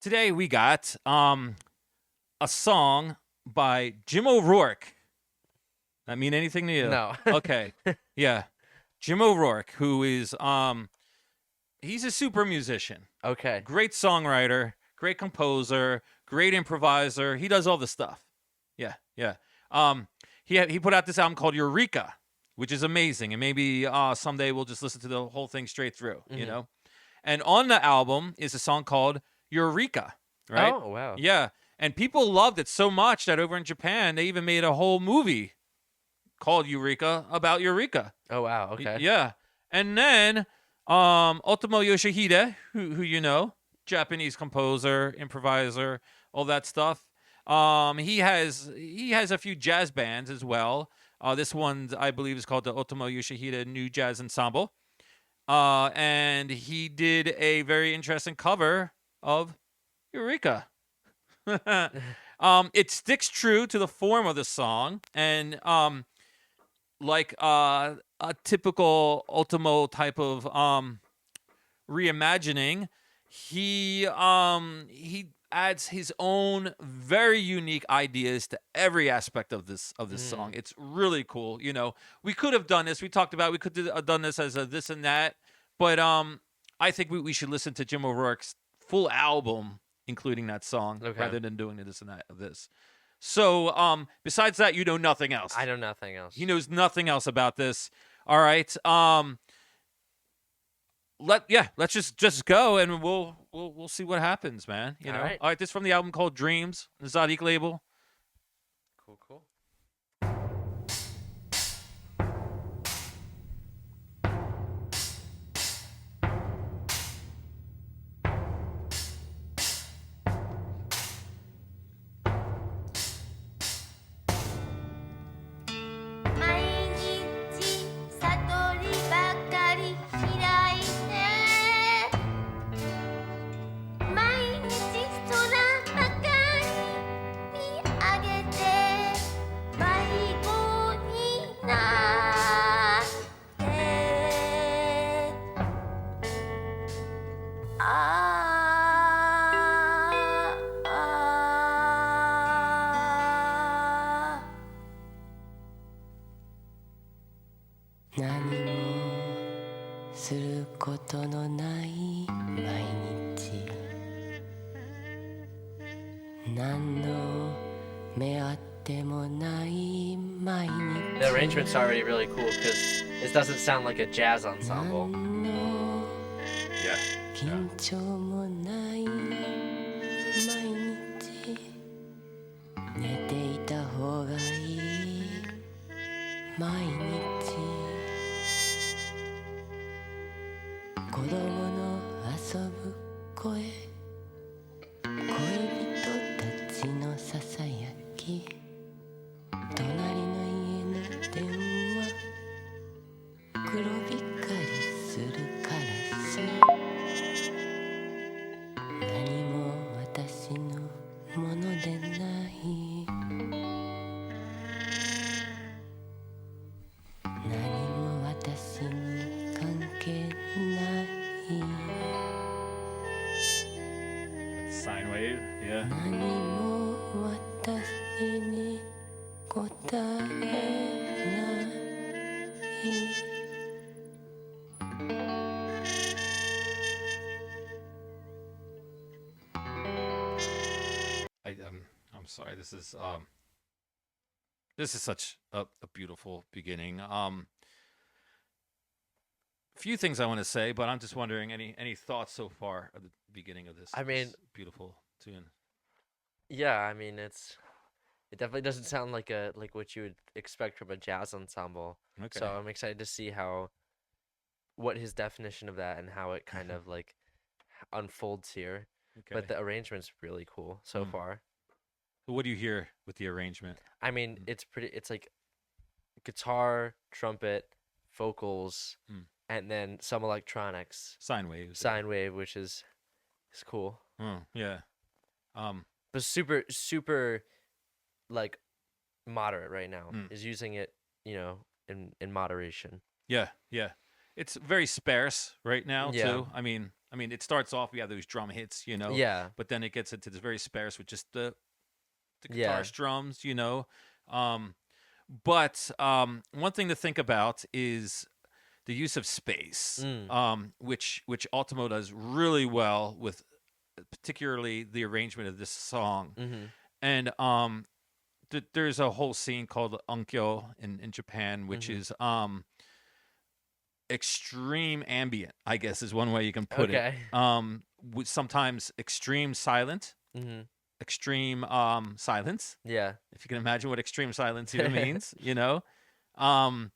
Today we got a song by Jim O'Rourke. That mean anything to you? No. Okay. Yeah. Jim O'Rourke, who is he's a super musician. Okay. Great songwriter, great composer, great improviser. He does all the stuff. Yeah, yeah. He put out this album called Eureka, which is amazing, and maybe someday we'll just listen to the whole thing straight through. You know, and on the album is a song called Eureka. Right? Oh, wow. Yeah, and people loved it so much that over in Japan they even made a whole movie called Eureka about Eureka. Oh, wow. Okay. Yeah, and then Otomo Yoshihide, who you know, Japanese composer, improviser, all that stuff. He has a few jazz bands as well. This one I believe is called the Otomo Yoshihide New Jazz Ensemble. And he did a very interesting cover of Eureka. It sticks true to the form of the song, and like a typical Otomo type of reimagining, he adds his own very unique ideas to every aspect of this song. It's really cool. You know, we could have done this. We talked about we could have done this as a this and that, but I think we should listen to Jim O'Rourke's full album, including that song, rather than doing this and that of this. So, besides that, you know nothing else. I know nothing else. He knows nothing else about this. All right. Let's just go and we'll see what happens, man. You know. All right. All right. This is from the album called Dreams, the Zadig label. Cool. 毎日悟りばかり開いて毎日空ばかり見上げて迷子になって何もすることのない毎日何の目あってもない毎 The 日 arrangement's already really cool because it doesn't sound like a jazz ensemble. 何の Yeah. 緊張もない毎日寝ていた方がいい毎日子供の遊ぶ声恋人たちのささやき隣の家の電話黒光りするカラス何も私のものでない何も私に関係ない Sine wave. Yeah. 何も私に答えない I'm sorry. This is such a beautiful beginning. Few things I want to say, but I'm just wondering any thoughts so far at the beginning of this. I mean- this beautiful tune. Yeah, I mean it definitely doesn't sound like what you would expect from a jazz ensemble. Okay. So I'm excited to see what his definition of that and how it kind of like unfolds here. Okay. But the arrangement's really cool so far. What do you hear with the arrangement? I mean, it's like guitar, trumpet, vocals, and then some electronics, Sine waves. sine wave, which is cool. Oh, yeah. But super like moderate right now. Is using it, in moderation. Yeah. It's very sparse right now Yeah. too. I mean, I mean, it starts off, we have those drum hits, Yeah. but then it gets into this very sparse with just the Yeah. guitar strums, But one thing to think about is the use of space, which Otomo does really well with, particularly the arrangement of this song. Mm-hmm. And there's a whole scene called Onkyo in Japan, which is extreme ambient, I guess is one way you can put Okay. it. With sometimes extreme silent, Mm-hmm. extreme silence, Yeah. if you can imagine what extreme silence even means, Um,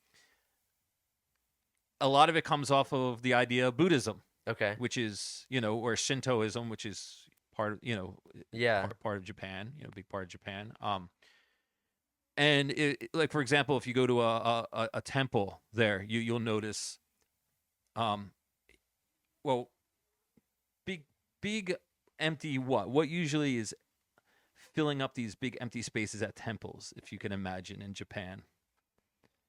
a lot of it comes off of the idea of Buddhism, Okay. which is, or Shintoism, which is part of, Yeah. part of Japan, big part of Japan. And like, for example, if you go to a temple there, you'll notice, well, big empty what usually is filling up these big empty spaces at temples, if you can imagine, in Japan.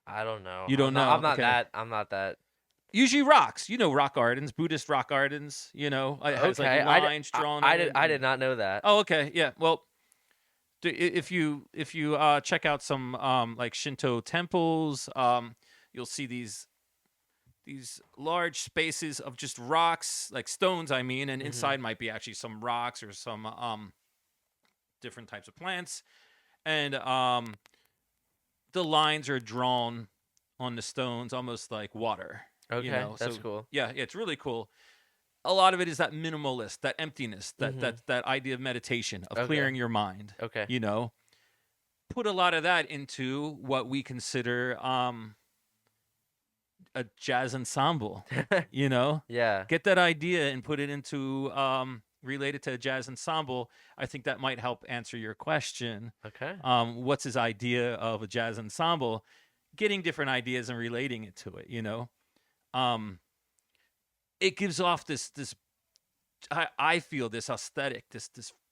I don't know. You don't know? I'm not Okay. that. I'm not that. Usually rocks, rock gardens, Buddhist rock gardens, it has Okay. like lines drawn. I on did. it I and- did not know that. Oh, okay, yeah. Well, if you check out some like Shinto temples, you'll see these large spaces of just rocks, like stones, I mean, and inside might be actually some rocks or some different types of plants, and the lines are drawn on the stones almost like water. Okay, that's so, cool. Yeah, it's really cool. A lot of it is that minimalist, that emptiness, that idea of meditation, of Okay. clearing your mind. Okay. Put a lot of that into what we consider a jazz ensemble. Yeah. Get that idea and put it into related to a jazz ensemble. I think that might help answer your question. Okay. What's his idea of a jazz ensemble? Getting different ideas and relating it to it. It gives off this I feel this aesthetic, this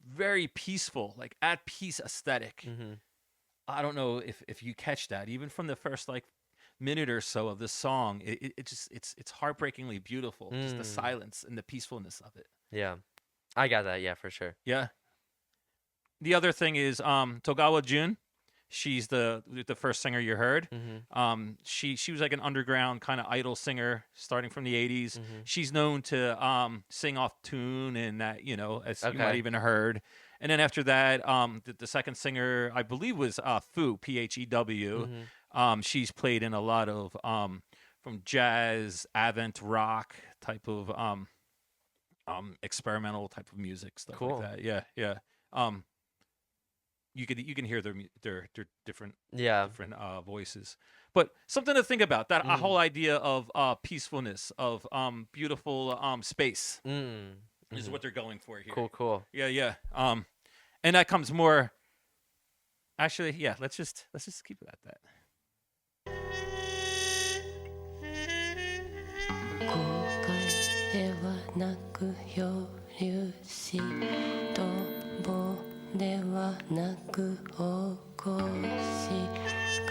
very peaceful, like at peace aesthetic. Mm-hmm. I don't know if you catch that, even from the first like minute or so of the song. It's heartbreakingly beautiful. Just the silence and the peacefulness of it. Yeah. I got that. Yeah, for sure. Yeah. The other thing is Togawa Jun. She's the first singer you heard. Mm-hmm. She was like an underground kind of idol singer starting from the 80s. Mm-hmm. She's known to sing off tune, and that, as you might Okay. even heard. And then after that, the second singer, I believe, was Fu, Phew. Mm-hmm. She's played in a lot of from jazz, avant rock type of experimental type of music, stuff Cool. like that. Yeah. You can hear their different Yeah. voices, but something to think about, that Mm. whole idea of peacefulness, of beautiful space is what they're going for here. Cool. Yeah. And that comes more. Actually, yeah. Let's just keep it at that. 後悔ではなく漂流し逃亡ではなく起こし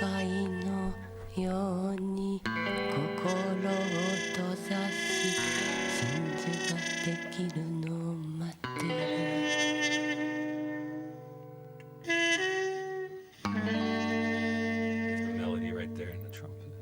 貝のように心を閉ざし真珠ができるのを待ってる There's the melody right there in the trumpet.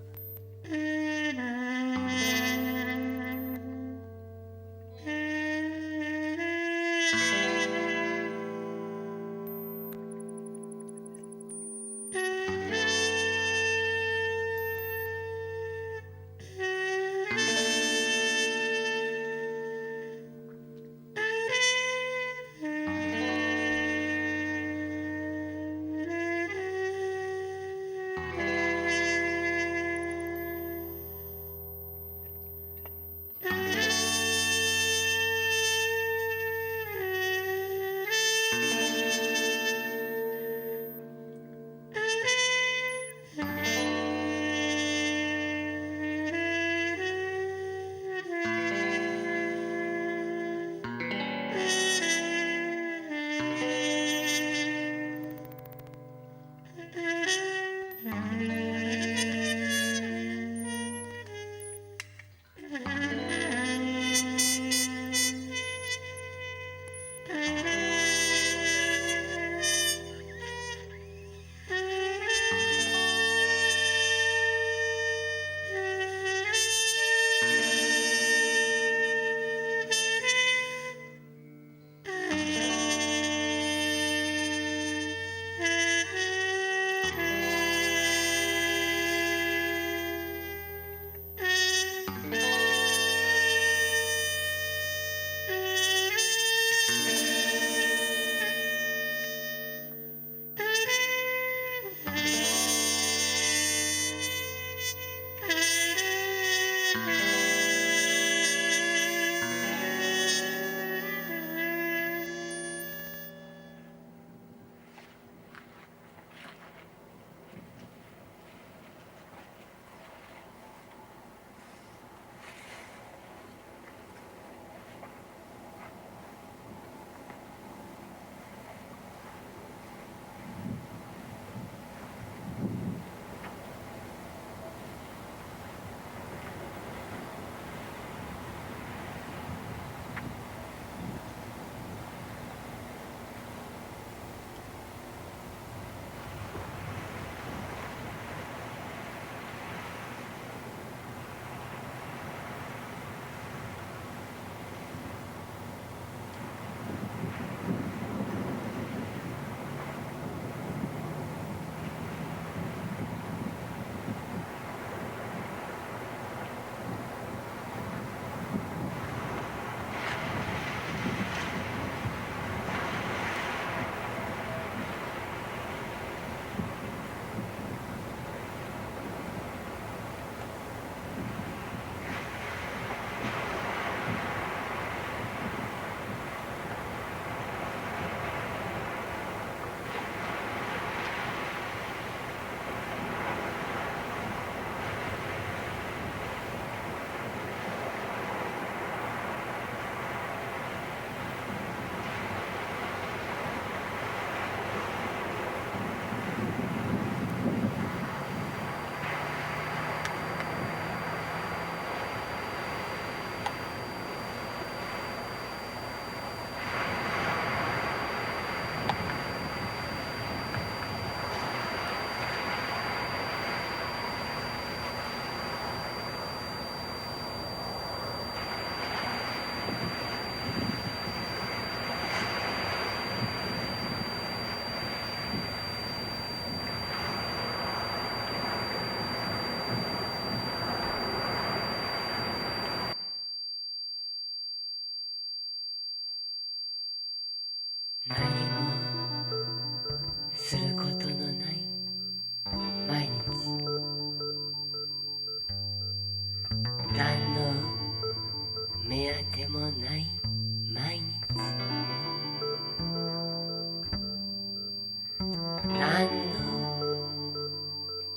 何の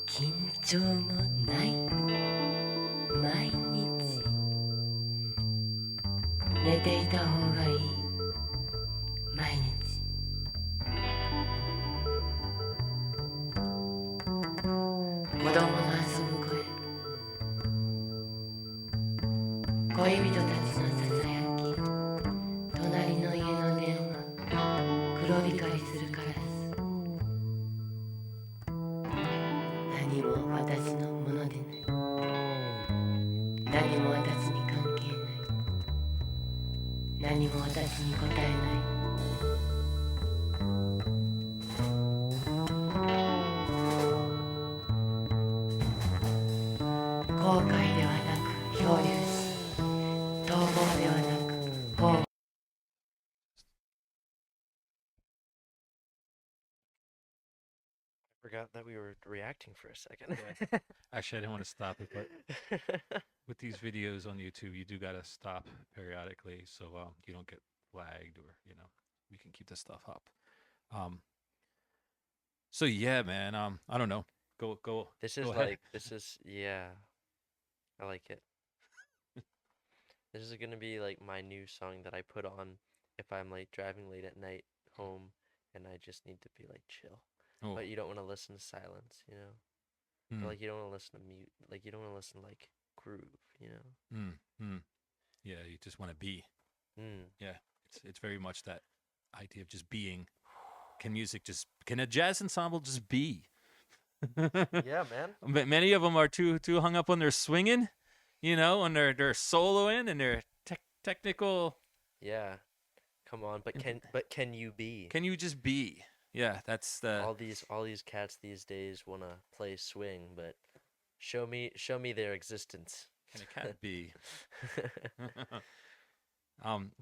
緊張もない毎日寝ていた方がいい毎日子供の遊ぶ声恋人たちのささやき隣の家の電話黒光りするカラス何も私のものでない何も私に関係ない何も私に答えない後悔ではなく漂流し逃亡ではなく放 Forgot that we were reacting for a second. Actually, I didn't want to stop it, but with these videos on YouTube, you do gotta stop periodically so you don't get lagged or we can keep this stuff up. So yeah, man. I don't know. Go. This is Go ahead. like yeah. I like it. This is gonna be like my new song that I put on if I'm like driving late at night home and I just need to be like chill. Oh. But you don't want to listen to silence, you know? Mm. Or, like you don't want to listen to mute, like you don't want to listen to like groove, you know? Yeah, you just want to be. Mm. Yeah, it's very much that idea of just being. Can a jazz ensemble just be? Yeah, man. Many of them are too hung up on their swinging, on their soloing and their technical. Yeah. Come on, but can you be? Can you just be? Yeah, that's the all these cats these days want to play swing, but show me their existence. Can a cat be?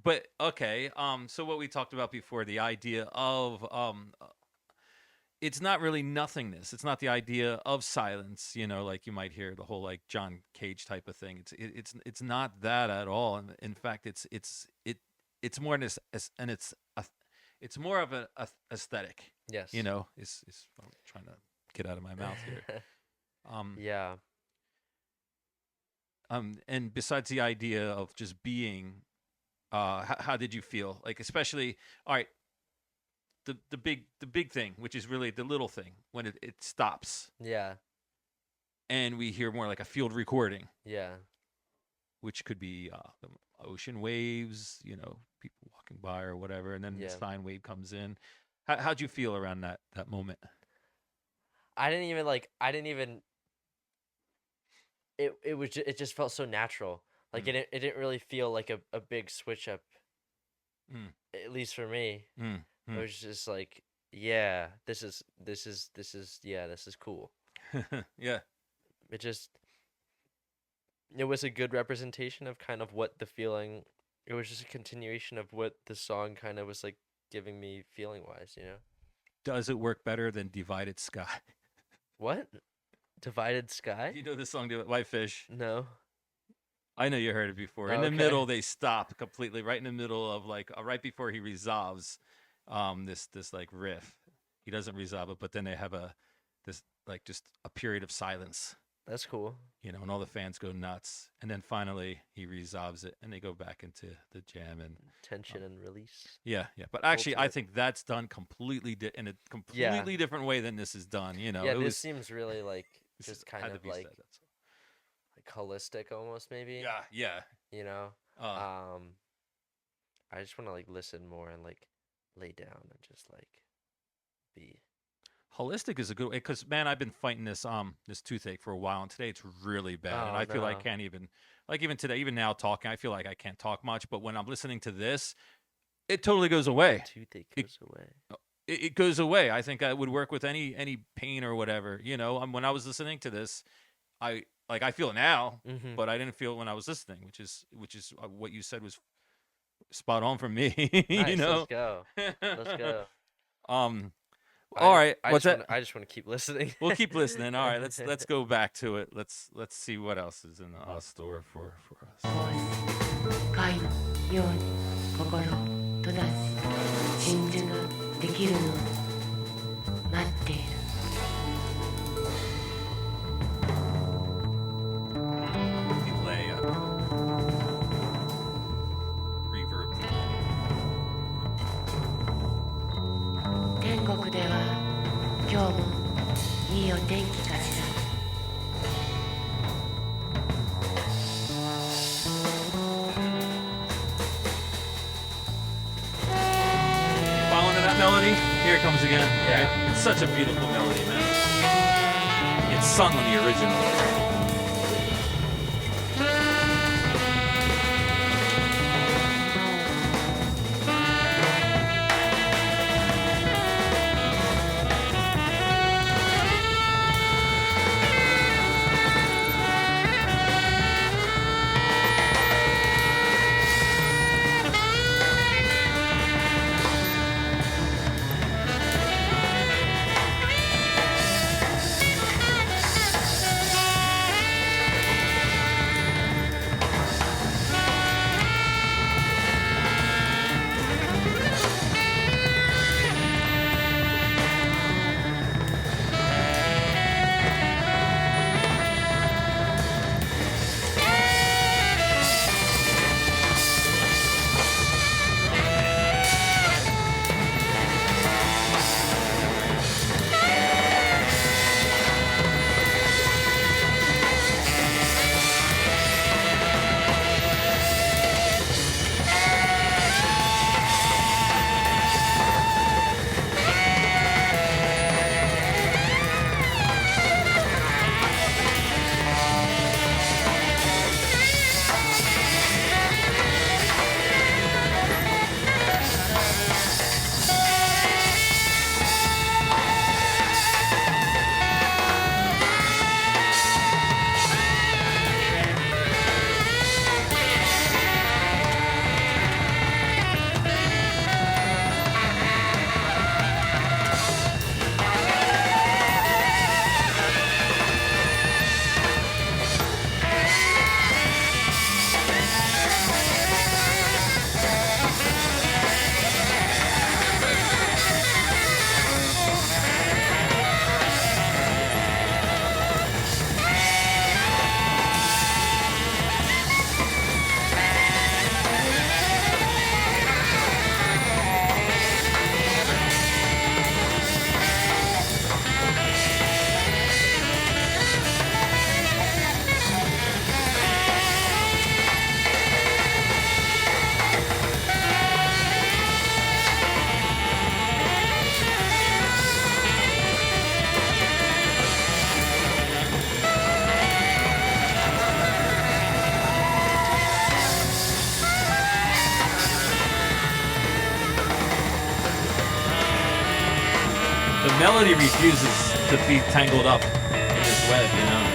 But okay. So what we talked about before, the idea of it's not really nothingness. It's not the idea of silence. Like you might hear the whole like John Cage type of thing. It's not that at all. And in fact, it's more it's more of an aesthetic. Yes. Is I'm trying to get out of my mouth here. Yeah. And besides the idea of just being, how did you feel? Like, especially, all right, the big thing, which is really the little thing when it stops. Yeah. And we hear more like a field recording. Yeah. Which could be the ocean waves, people walking by or whatever, and then the sine wave comes in. How'd you feel around that moment? I didn't even. It just felt so natural. Like it didn't really feel like a big switch up. At least for me, it was just like, yeah, this is cool. Yeah. It was a good representation of kind of what the feeling. It was just a continuation of what the song kind of was like giving me feeling wise, Does it work better than Divided Sky? What? Divided Sky? You know the song Whitefish? No. I know you heard it before. In the middle, they stop completely. Right in the middle of like right before he resolves this like riff. He doesn't resolve it, but then they have this like just a period of silence. That's cool. And all the fans go nuts. And then finally he resolves it and they go back into the jam and tension and release. Yeah. But actually I think that's done completely in a completely different way than this is done, Yeah, this seems really like just kind of like like holistic almost maybe. Yeah. I just want to like listen more and like lay down and just like be. Holistic is a good way because man, I've been fighting this toothache for a while, and today it's really bad, and I feel like I can't even even today, even now talking, I feel like I can't talk much. But when I'm listening to this, it totally goes away. Toothache goes away. It goes away. I think I would work with any pain or whatever. When I was listening to this, I feel it now, but I didn't feel it when I was listening, which is what you said was spot on for me. Nice, let's go. All right. I just want to keep listening. We'll keep listening. All right. Let's go back to it. Let's see what else is in the store for us. 貝のように心を閉ざし真珠ができるのを待ってい今日もいいお天気かしら。 Following that melody, here it comes again. Yeah. It's such a beautiful melody, man. It's sung on the original. The melody refuses to be tangled up in this web, you know?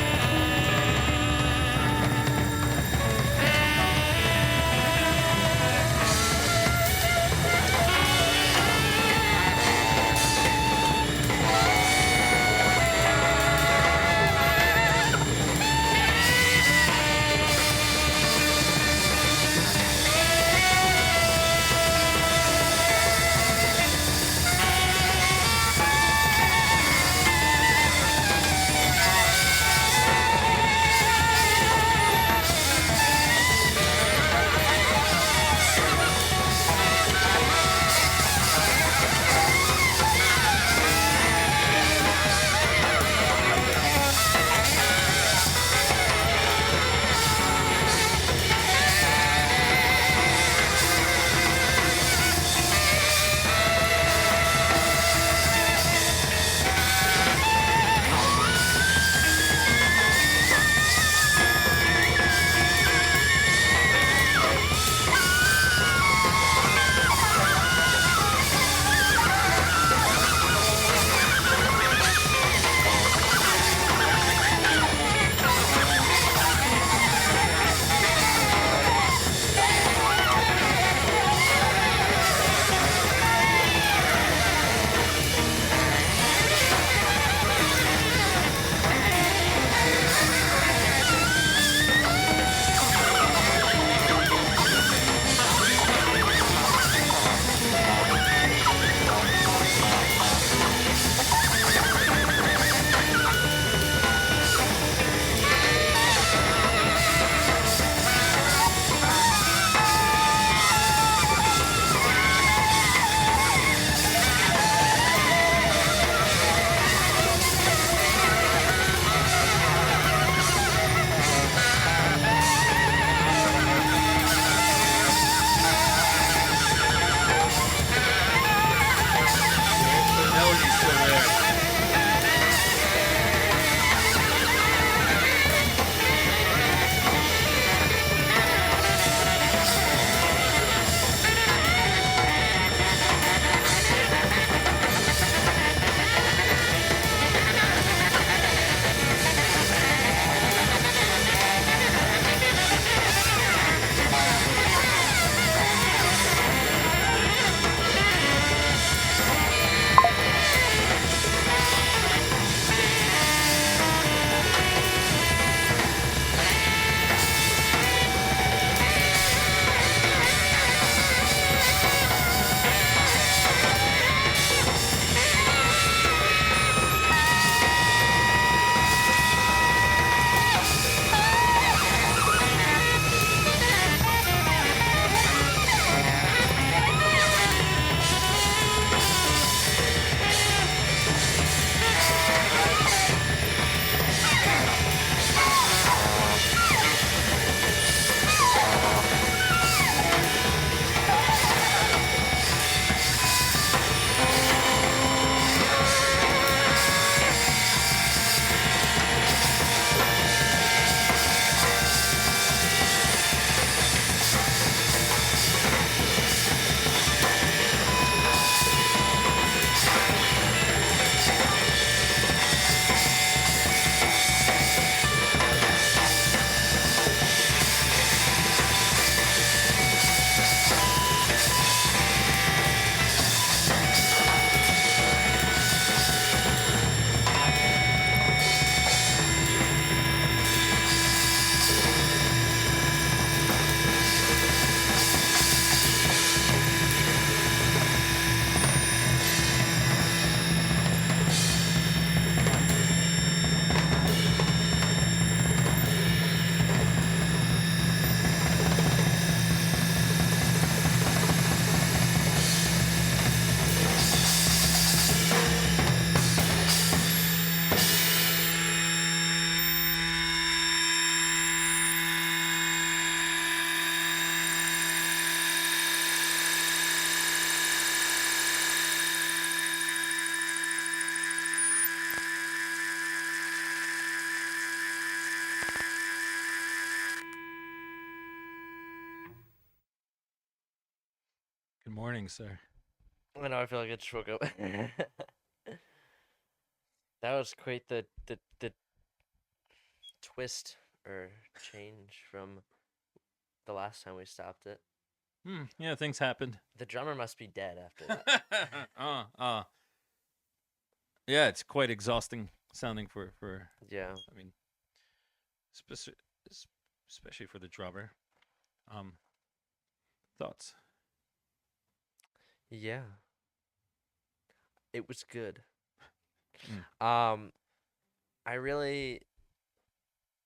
drink, sir. I know. I feel like I just woke up. That was quite the twist or change from the last time we stopped it. Yeah, things happened. The drummer must be dead after that. Yeah, it's quite exhausting sounding for Yeah. I mean, especially for the drummer. Thoughts? Yeah. It was good. Mm. I really.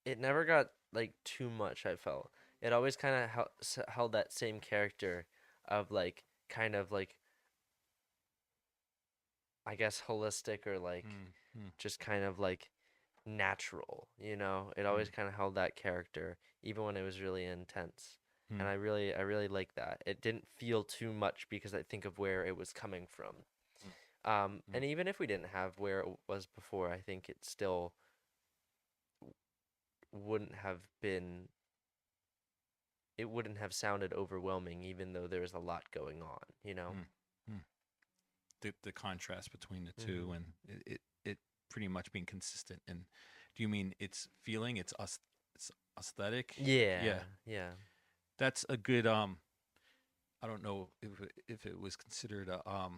It never got like too much. I felt it always kind of held that same character of like kind of like I guess holistic or like just kind of like natural. It always kind of held that character even when it was really intense. And I really like that. It didn't feel too much because I think of where it was coming from. And even if we didn't have where it was before, I think it still wouldn't have been. It wouldn't have sounded overwhelming, even though there was a lot going on. The contrast between the two and it pretty much being consistent. And do you mean it's feeling? It's aesthetic? Yeah. That's a good. I don't know if it was considered a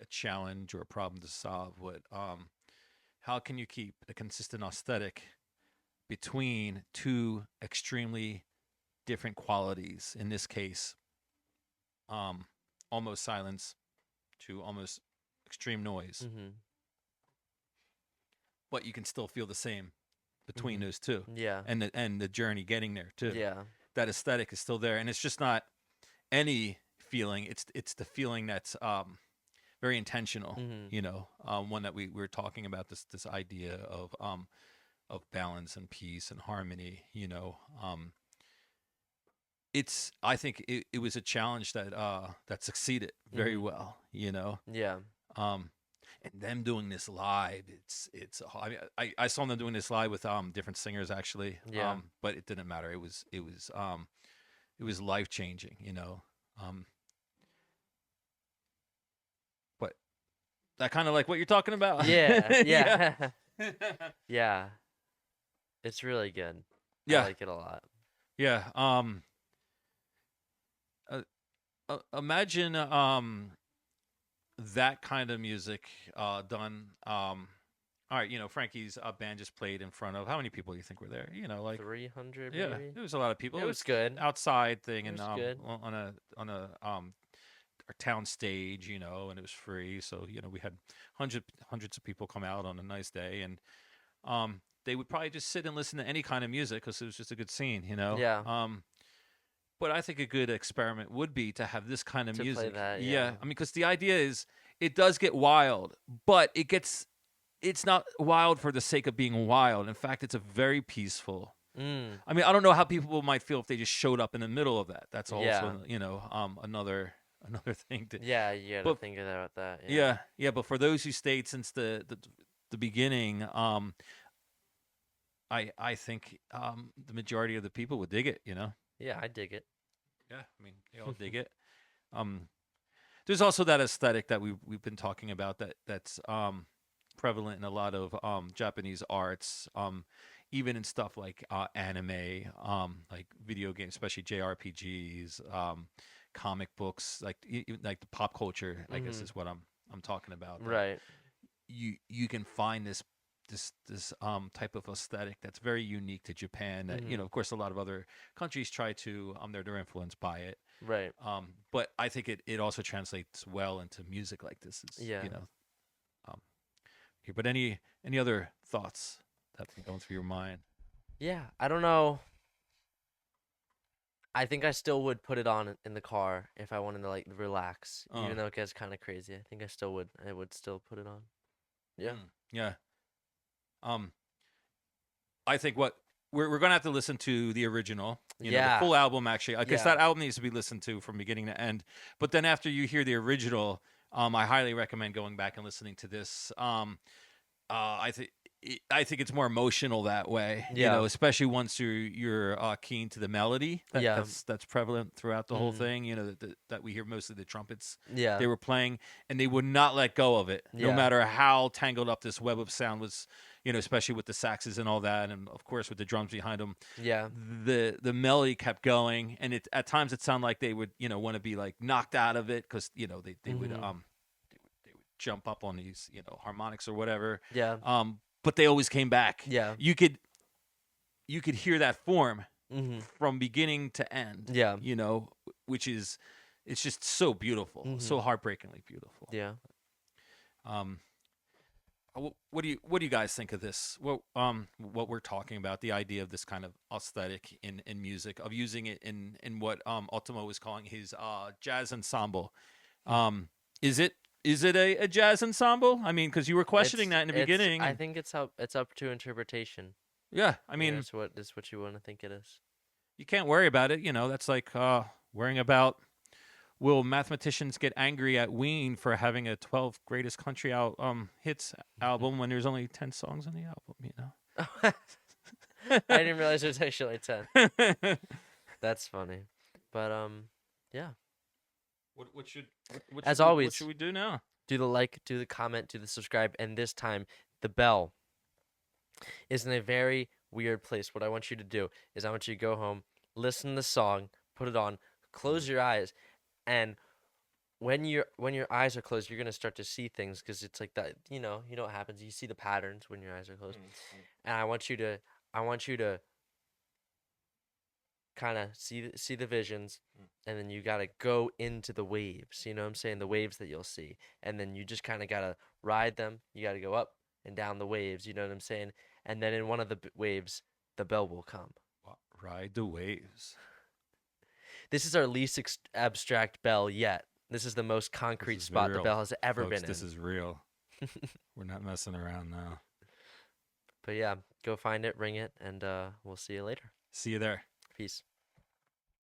challenge or a problem to solve. What how can you keep a consistent aesthetic between two extremely different qualities? In this case, almost silence to almost extreme noise, but you can still feel the same between those two. Yeah. And the journey getting there too. Yeah. That aesthetic is still there, and it's just not any feeling. It's the feeling that's very intentional. One that we were talking about, this idea of balance and peace and harmony. I think it was a challenge that succeeded very well. Yeah. And them doing this live, I mean, I saw them doing this live with different singers actually. Yeah. But it didn't matter. It was life changing. But that kind of like what you're talking about. Yeah. Yeah. Yeah. It's really good. Yeah. I like it a lot. Yeah. Imagine that kind of music done. All right, Frankie's band just played in front of how many people do you think were there? Like 300 yeah, maybe? there was a lot of people. It was good. Outside thing It and was good. on a our town stage, and it was free. So we had hundreds of people come out on a nice day, and they would probably just sit and listen to any kind of music because it was just a good scene, Yeah. But I think a good experiment would be to have this kind of To play music. that, yeah. I mean, because the idea is it does get wild, but it's not wild for the sake of being wild. In fact, it's a very peaceful. I mean, I don't know how people might feel if they just showed up in the middle of that. That's also, another thing. Yeah, you gotta think about that. Yeah. But for those who stayed since the beginning, I think the majority of the people would dig it. Yeah, I dig it. Yeah, I mean, they all dig it. There's also that aesthetic that we've been talking about that's prevalent in a lot of Japanese arts, even in stuff like anime, like video games, especially JRPGs, comic books, like like the pop culture. I guess is what I'm talking about. Right. You can find this type of aesthetic that's very unique to Japan. That of course, a lot of other countries try to they're influenced by it. Right. But I think it also translates well into music like this. Yeah. Here. But any other thoughts that have been going through your mind? Yeah, I don't know. I think I still would put it on in the car if I wanted to like relax, even though it gets kind of crazy. I think I still would. I would still put it on. Yeah. Yeah. I think what we're gonna have to listen to the original, the full album actually, because that album needs to be listened to from beginning to end. But then after you hear the original, I highly recommend going back and listening to this. I think I think it's more emotional that way, Yeah. especially once you're keen to the melody. Yeah. That's prevalent throughout the whole Mhm. thing. That we hear mostly the trumpets Yeah. they were playing, and they would not let go of it, no Yeah. matter how tangled up this web of sound was. Especially with the saxes and all that, and of course with the drums behind them. Yeah. The melody kept going, and at times it sounded like they would want to be like knocked out of it because they would Mhm. they would jump up on these harmonics or whatever. Yeah. But they always came back. Yeah. You could hear that form Mhm. from beginning to end. Yeah. Which is it's just so beautiful, so heartbreakingly beautiful. Yeah. Um, what do you guys think of this? What we're talking about, the idea of this kind of aesthetic in music, of using it in what Otomo was calling his jazz ensemble. Is it a jazz ensemble? I mean, because you were questioning that in the beginning. I think it's up to interpretation. Yeah, I Yeah, mean, it's what you want to think it is. you can't worry about it. That's like worrying about will mathematicians get angry at Ween for having a 12 greatest country hits album when there's only 10 songs on the album, I didn't realize there's actually 10. That's funny. But yeah. What should As always, what should we do now? do the like, do the comment, do the subscribe, and this time the bell is in a very weird place. What I want you to do is I want you to go home, listen to the song, put it on, close your eyes, and when your eyes are closed, you're gonna start to see things because it's like that. You know what happens. You see the patterns when your eyes are closed, and I want you to kind of see the visions, and then you gotta go into the waves. You know what I'm saying? The waves that you'll see, and then you just kind of gotta ride them. You gotta go up and down the waves. You know what I'm saying? And then in one of the waves, the bell will come. Ride the waves. This is our least abstract bell yet. This is the most concrete spot the real, bell has ever folks, been in. This is real. We're not messing around now. But yeah, go find it, ring it, and we'll see you later. See you there. Peace.